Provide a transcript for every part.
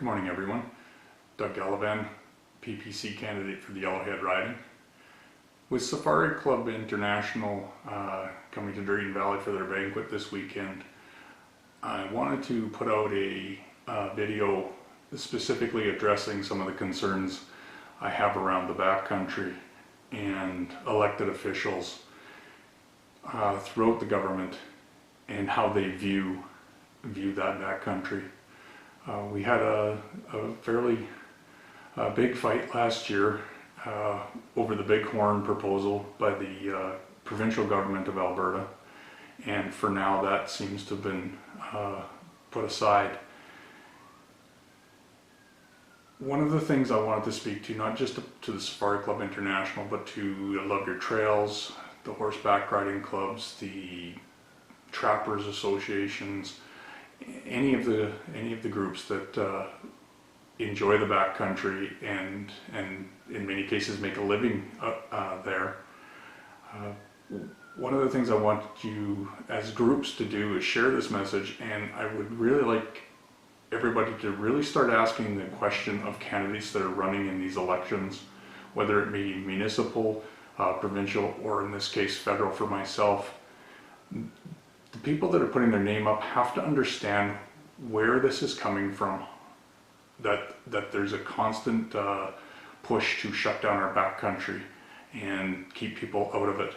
Good morning, everyone. Doug Gallivan, PPC candidate for the Yellowhead riding. With Safari Club International coming to Drayton Valley for their banquet this weekend, I wanted to put out a video specifically addressing some of the concerns I have around the backcountry and elected officials throughout the government and how they view that backcountry. We had a fairly big fight last year over the Bighorn proposal by the provincial government of Alberta, and for now that seems to have been put aside. One of the things I wanted to speak to, not just to the Safari Club International, but to Love Your Trails, the horseback riding clubs, the trappers associations, any of the groups that enjoy the backcountry and in many cases make a living there. One of the things I want you as groups to do is share this message, and I would really like everybody to really start asking the question of candidates that are running in these elections, whether it be municipal, provincial, or in this case federal for myself. The people that are putting their name up have to understand where this is coming from, that there's a constant push to shut down our backcountry and keep people out of it.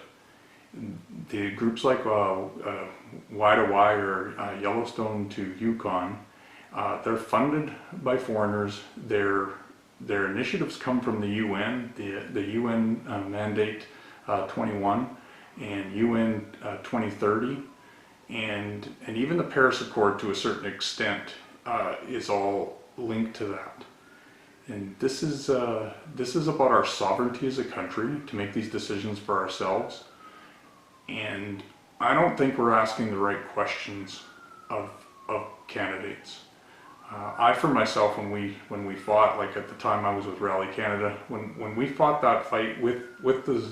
The groups like Y2Y or Yellowstone to Yukon, they're funded by foreigners. Their initiatives come from the UN, the UN Mandate 21 and UN 2030. And even the Paris Accord to a certain extent is all linked to that. And this is about our sovereignty as a country to make these decisions for ourselves. And I don't think we're asking the right questions of candidates. I, for myself, when we fought, like at the time I was with Rally Canada, when we fought that fight with the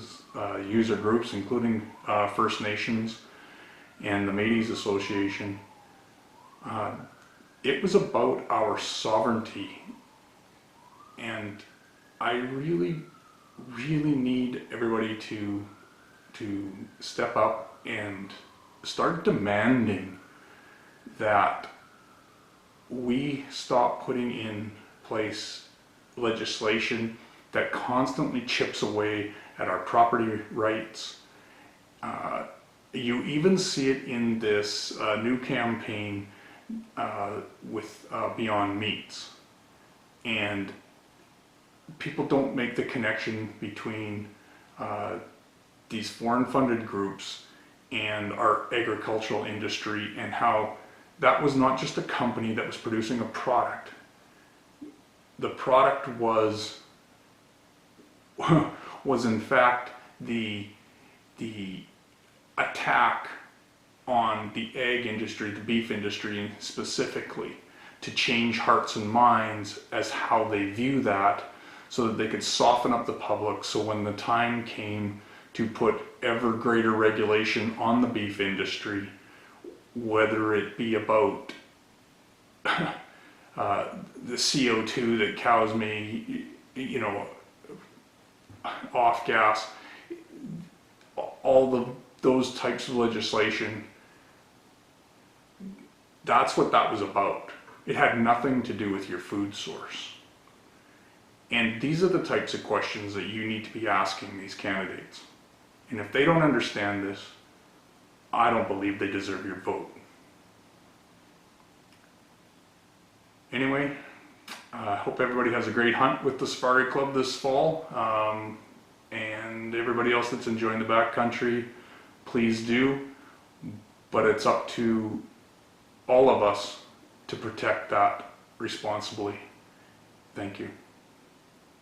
user groups, including First Nations and the Métis Association, it was about our sovereignty. And I really need everybody to step up and start demanding that we stop putting in place legislation that constantly chips away at our property rights. You even see it in this new campaign with Beyond Meats. And people don't make the connection between these foreign-funded groups and our agricultural industry, and how that was not just a company that was producing a product. The product was in fact the attack on the egg industry, the beef industry specifically, to change hearts and minds as how they view that, so that they could soften up the public, so when the time came to put ever greater regulation on the beef industry, whether it be about the CO2 that cows may, off gas, all those types of legislation, that's what that was about. It had nothing to do with your food source. And these are the types of questions that you need to be asking these candidates. And if they don't understand this, I don't believe they deserve your vote. Anyway, I hope everybody has a great hunt with the Safari Club this fall. And everybody else that's enjoying the backcountry, please do. But it's up to all of us to protect that responsibly. Thank you.